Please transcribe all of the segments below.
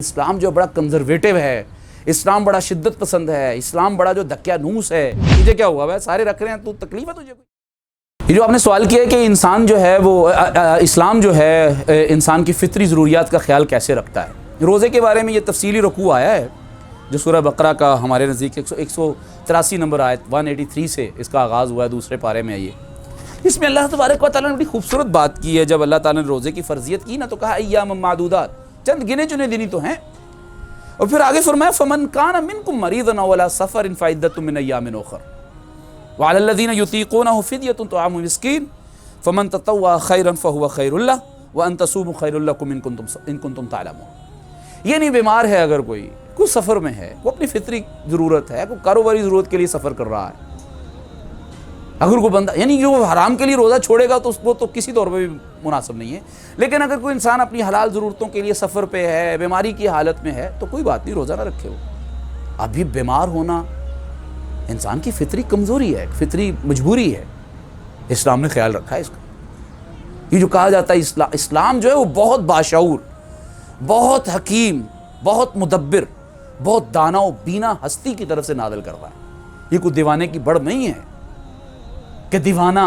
اسلام جو بڑا کنزرویٹو ہے، اسلام بڑا شدت پسند ہے، اسلام بڑا جو دقیانوس ہے۔ تجھے کیا ہوا ہے؟ سارے رکھ رہے ہیں، تو تکلیف ہے تجھے کوئی؟ یہ جو آپ نے سوال کیا ہے کہ انسان جو ہے وہ اسلام جو ہے انسان کی فطری ضروریات کا خیال کیسے رکھتا ہے، روزے کے بارے میں یہ تفصیلی رکوع آیا ہے جو سورہ بقرہ کا ہمارے نزدیک 183 نمبر آیت 183 سے اس کا آغاز ہوا ہے، دوسرے پارے میں آئیے۔ اس میں اللہ تبارک و تعالیٰ نے بڑی خوبصورت بات کی ہے۔ جب اللہ تعالیٰ نے روزے کی فرضیت کی نا تو کہا ایام معدودات، چند گنے چنے دن ہی تو ہیں، اور پھر آگے فرمایا فمن کان منکم مریضا او علی سفر فعدۃ من ایام اخر وعلی الذین یطیقونہ فدیۃ طعام مسکین فمن تطوع خیرا فهو خیر لہ وان تصوموا خیر لکم ان کنتم تعلمون۔ یعنی بیمار ہے، اگر کوئی سفر میں ہے، وہ اپنی فطری ضرورت ہے، کوئی کاروباری ضرورت کے لیے سفر کر رہا ہے، اگر کوئی بندہ یعنی جو حرام کے لیے روزہ چھوڑے گا تو وہ تو کسی طور پہ بھی مناسب نہیں ہے، لیکن اگر کوئی انسان اپنی حلال ضرورتوں کے لیے سفر پہ ہے، بیماری کی حالت میں ہے، تو کوئی بات نہیں، روزہ نہ رکھے۔ ہو ابھی بیمار ہونا انسان کی فطری کمزوری ہے، فطری مجبوری ہے، اسلام نے خیال رکھا ہے اس کا۔ یہ جو کہا جاتا ہے اسلام جو ہے وہ بہت باشعور، بہت حکیم، بہت مدبر، بہت دانا و بینا ہستی کی طرف سے نازل کر رہا ہے۔ یہ کوئی دیوانے کی بڑھ نہیں ہے کہ دیوانہ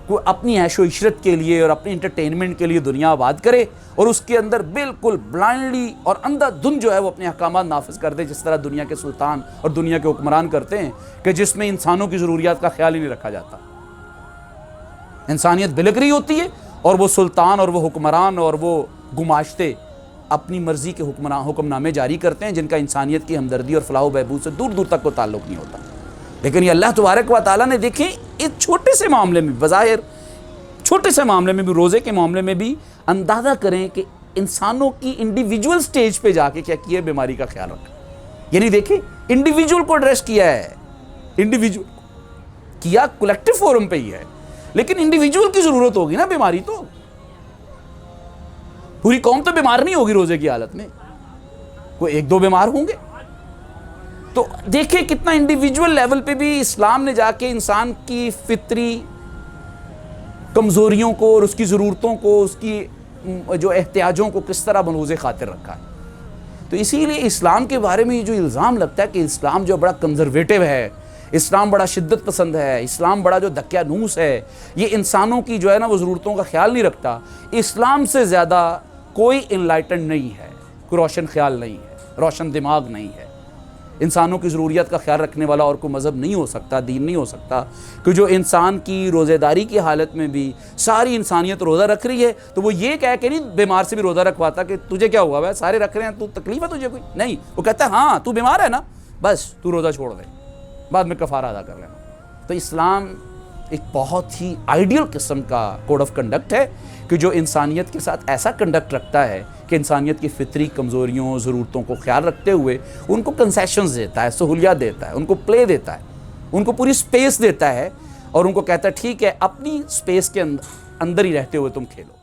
کوئی اپنی عیش و عشرت کے لیے اور اپنی انٹرٹینمنٹ کے لیے دنیا آباد کرے اور اس کے اندر بالکل بلائنڈلی اور اندھا دھند جو ہے وہ اپنے احکامات نافذ کر دے، جس طرح دنیا کے سلطان اور دنیا کے حکمران کرتے ہیں، کہ جس میں انسانوں کی ضروریات کا خیال ہی نہیں رکھا جاتا۔ انسانیت بلک رہی ہوتی ہے اور وہ سلطان اور وہ حکمران اور وہ گماشتے اپنی مرضی کے حکم نامے جاری کرتے ہیں، جن کا انسانیت کی ہمدردی اور فلاح و بہبود سے دور دور تک کوئی تعلق نہیں ہوتا۔ لیکن یہ اللہ تبارک و تعالیٰ نے دیکھیں اس چھوٹے سے معاملے میں، بظاہر چھوٹے سے معاملے میں بھی، روزے کے معاملے میں بھی اندازہ کریں کہ انسانوں کی انڈیویجول سٹیج پہ جا کے کیا کیا ہے، بیماری کا خیال رکھا۔ یعنی دیکھیں انڈیویجول کو ایڈریس کیا ہے، انڈیویجول کیا کلیکٹیو فورم پہ ہی ہے، لیکن انڈیویجول کی ضرورت ہوگی نا، بیماری تو پوری قوم تو بیمار نہیں ہوگی روزے کی حالت میں، کوئی ایک دو بیمار ہوں گے۔ تو دیکھیں کتنا انڈیویجول لیول پہ بھی اسلام نے جا کے انسان کی فطری کمزوریوں کو اور اس کی ضرورتوں کو، اس کی جو احتیاجوں کو کس طرح ملحوظ خاطر رکھا ہے۔ تو اسی لیے اسلام کے بارے میں یہ جو الزام لگتا ہے کہ اسلام جو بڑا کنزرویٹو ہے، اسلام بڑا شدت پسند ہے، اسلام بڑا جو دقیانوس ہے، یہ انسانوں کی جو ہے نا وہ ضرورتوں کا خیال نہیں رکھتا، اسلام سے زیادہ کوئی انلائٹنڈ نہیں ہے، کوئی روشن خیال نہیں ہے، روشن دماغ نہیں ہے۔ انسانوں کی ضروریات کا خیال رکھنے والا اور کوئی مذہب نہیں ہو سکتا، دین نہیں ہو سکتا، کہ جو انسان کی روزہ داری کی حالت میں بھی ساری انسانیت روزہ رکھ رہی ہے تو وہ یہ کہہ کے نہیں بیمار سے بھی روزہ رکھواتا کہ تجھے کیا ہوا ہے، سارے رکھ رہے ہیں، تو تکلیف ہے تجھے کوئی؟ نہیں، وہ کہتا ہے ہاں تو بیمار ہے نا، بس تو روزہ چھوڑ دے، بعد میں کفارہ ادا کر لینا۔ تو اسلام ایک بہت ہی آئیڈیل قسم کا کوڈ آف کنڈکٹ ہے کہ جو انسانیت کے ساتھ ایسا کنڈکٹ رکھتا ہے کہ انسانیت کی فطری کمزوریوں، ضرورتوں کو خیال رکھتے ہوئے ان کو کنسیشنز دیتا ہے، سہولیات دیتا ہے، ان کو پلے دیتا ہے، ان کو پوری سپیس دیتا ہے، اور ان کو کہتا ہے ٹھیک ہے اپنی سپیس کے اندر ہی رہتے ہوئے تم کھیلو۔